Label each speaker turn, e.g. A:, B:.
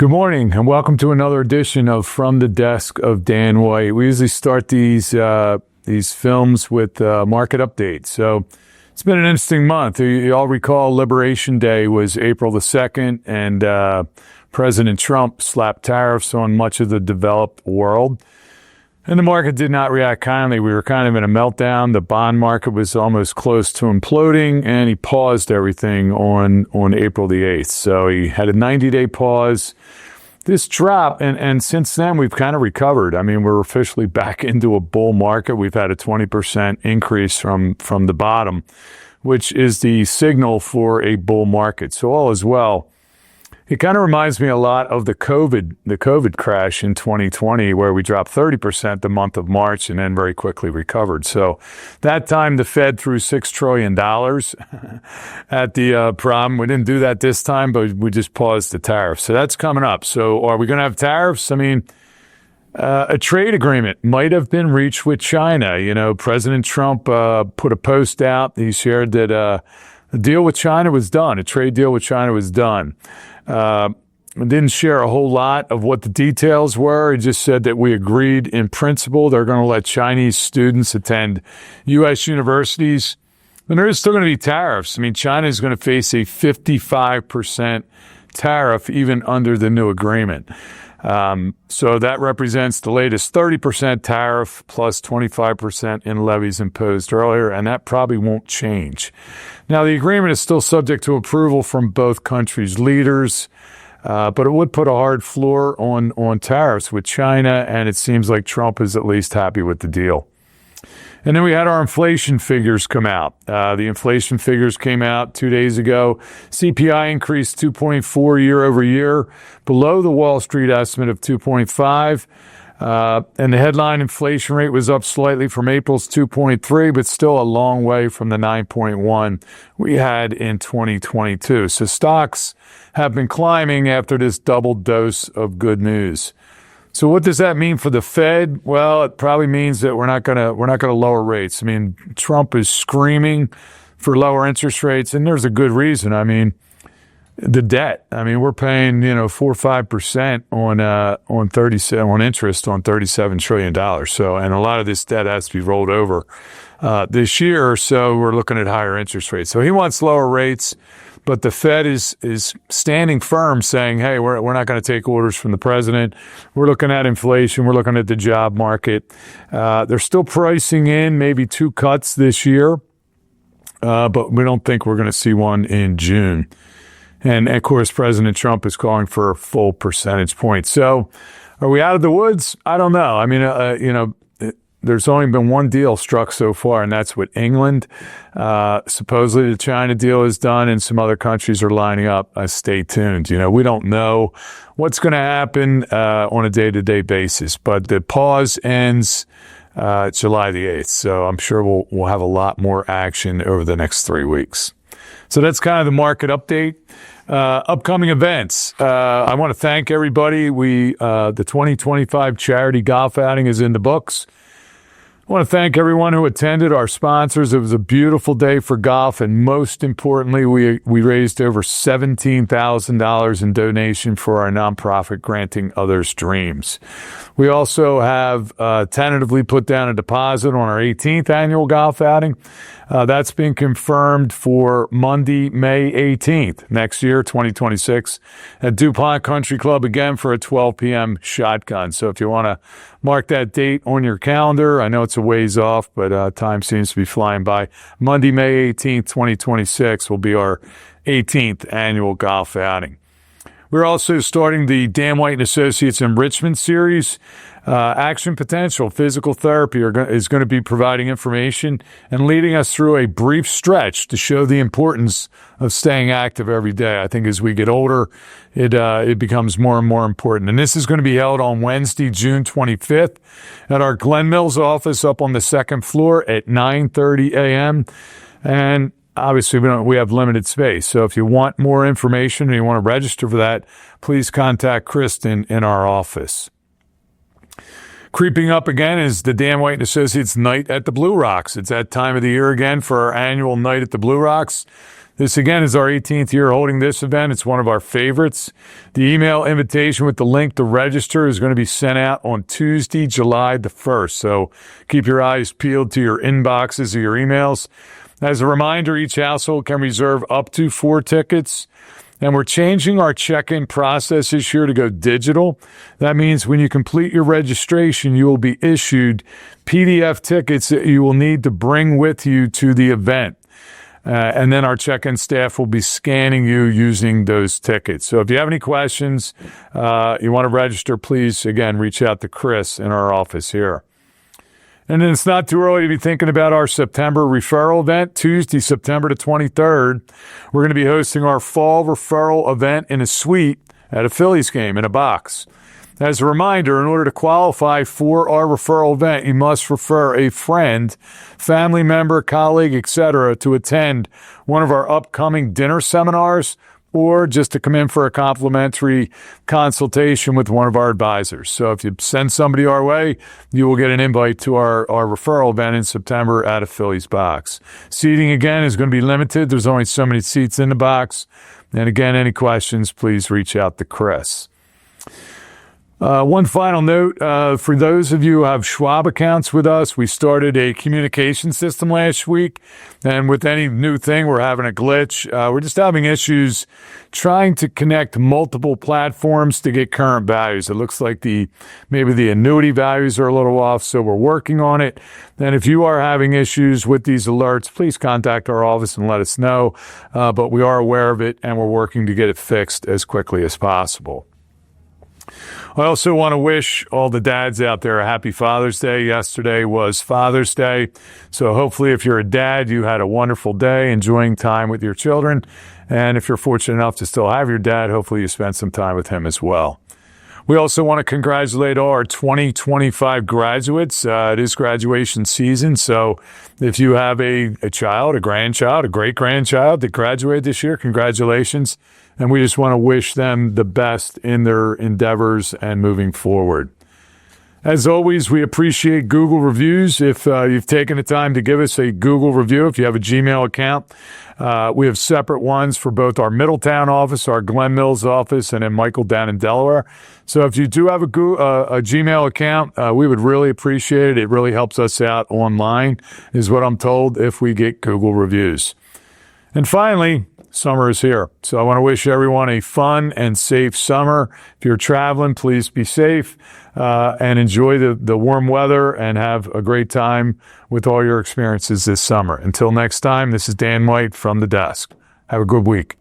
A: Good morning, and welcome to another edition of From the Desk of Dan White. We usually start these films with market updates. So it's been an interesting month. You all recall Liberation Day was April the 2nd, and President Trump slapped tariffs on much of the developed world. And the market did not react kindly. We were kind of in a meltdown. The bond market was almost close to imploding, and he paused everything on April the 8th. So he had a 90-day pause. This drop, and since then, we've kind of recovered. I mean, we're officially back into a bull market. We've had a 20% increase from the bottom, which is the signal for a bull market. So all is well. It kind of reminds me a lot of the COVID crash in 2020, where we dropped 30% the month of March and then very quickly recovered. So that time the Fed threw $6 trillion at the problem. We didn't do that this time, but we just paused the tariffs. So that's coming up. So are we going to have tariffs? I mean, a trade agreement might have been reached with China. You know, President Trump put a post out. He shared that a deal with China was done. A trade deal with China was done. Didn't share a whole lot of what the details were. He just said that we agreed in principle they're going to let Chinese students attend U.S. universities. And there is still going to be tariffs. I mean, China is going to face a 55% tariff even under the new agreement. So that represents the latest 30% tariff plus 25% in levies imposed earlier, and that probably won't change. Now, the agreement is still subject to approval from both countries' leaders, but it would put a hard floor on tariffs with China, and it seems like Trump is at least happy with the deal. And then we had our inflation figures come out. The inflation figures came out 2 days ago. CPI increased 2.4 year over year, below the Wall Street estimate of 2.5. And the headline inflation rate was up slightly from April's 2.3, but still a long way from the 9.1 we had in 2022. So stocks have been climbing after this double dose of good news. So what does that mean for the Fed? Well, it probably means that we're not going to lower rates. I mean, Trump is screaming for lower interest rates, and there's a good reason. I mean, the debt. I mean, we're paying 4 or 5% on interest on $37 trillion. So, and a lot of this debt has to be rolled over this year. So we're looking at higher interest rates. So he wants lower rates. But the Fed is standing firm, saying, hey, we're not going to take orders from the president. We're looking at inflation. We're looking at the job market. They're still pricing in maybe 2 cuts this year, but we don't think we're going to see one in June. And, of course, President Trump is calling for a full percentage point. So are we out of the woods? I don't know. I mean, there's only been one deal struck so far, and that's with England. Supposedly the China deal is done, and some other countries are lining up. Stay tuned. We don't know what's going to happen on a day-to-day basis, but the pause ends July the 8th. So I'm sure we'll have a lot more action over the next 3 weeks. So that's kind of the market update. Upcoming events. I want to thank everybody. The 2025 charity golf outing is in the books. I want to thank everyone who attended, our sponsors. It was a beautiful day for golf, and most importantly, we raised over $17,000 in donation for our nonprofit Granting Others Dreams. We also have tentatively put down a deposit on our 18th annual golf outing. That's been confirmed for Monday, May 18th, next year, 2026, at DuPont Country Club again for a 12 p.m. shotgun. So if you want to mark that date on your calendar, I know it's a ways off, but time seems to be flying by. Monday, May 18th, 2026 will be our 18th annual golf outing. We're also starting the Dan White & Associates Enrichment Series. Action Potential Physical Therapy is going to be providing information and leading us through a brief stretch to show the importance of staying active every day. I think as we get older, it becomes more and more important. And this is going to be held on Wednesday, June 25th at our Glen Mills office up on the 2nd floor at 9:30 a.m. And obviously, we have limited space. So if you want more information and you want to register for that, please contact Kristen in our office. Creeping up again is the Dan White & Associates Night at the Blue Rocks. It's that time of the year again for our annual Night at the Blue Rocks. This again is our 18th year holding this event. It's one of our favorites. The email invitation with the link to register is going to be sent out on Tuesday, July the 1st. So keep your eyes peeled to your inboxes or your emails. As a reminder, each household can reserve up to 4 tickets. And we're changing our check-in process this year to go digital. That means when you complete your registration, you will be issued PDF tickets that you will need to bring with you to the event. And then our check-in staff will be scanning you using those tickets. So if you have any questions, you want to register, please, again, reach out to Chris in our office here. And then it's not too early to be thinking about our September referral event. Tuesday, September the 23rd, we're going to be hosting our fall referral event in a suite at a Phillies game in a box. As a reminder, in order to qualify for our referral event, you must refer a friend, family member, colleague, etc. to attend one of our upcoming dinner seminars or just to come in for a complimentary consultation with one of our advisors. So if you send somebody our way, you will get an invite to our referral event in September at a Phillies box. Seating, again, is going to be limited. There's only so many seats in the box. And again, any questions, please reach out to Chris. One final note, for those of you who have Schwab accounts with us, we started a communication system last week, and with any new thing, we're having a glitch. We're just having issues trying to connect multiple platforms to get current values. It looks like maybe the annuity values are a little off, so we're working on it. And if you are having issues with these alerts, please contact our office and let us know. But we are aware of it, and we're working to get it fixed as quickly as possible. I also want to wish all the dads out there a happy Father's Day. Yesterday was Father's Day. So hopefully if you're a dad, you had a wonderful day enjoying time with your children. And if you're fortunate enough to still have your dad, hopefully you spent some time with him as well. We also want to congratulate all our 2025 graduates. It is graduation season. So if you have a child, a grandchild, a great-grandchild that graduated this year, congratulations. And we just want to wish them the best in their endeavors and moving forward. As always, we appreciate Google reviews. If you've taken the time to give us a Google review, if you have a Gmail account, we have separate ones for both our Middletown office, our Glen Mills office, and then Michael down in Delaware. So if you do have a Gmail account, we would really appreciate it. It really helps us out online, is what I'm told, if we get Google reviews. And finally, summer is here. So I want to wish everyone a fun and safe summer. If you're traveling, please be safe and enjoy the warm weather and have a great time with all your experiences this summer. Until next time, this is Dan White from the desk. Have a good week.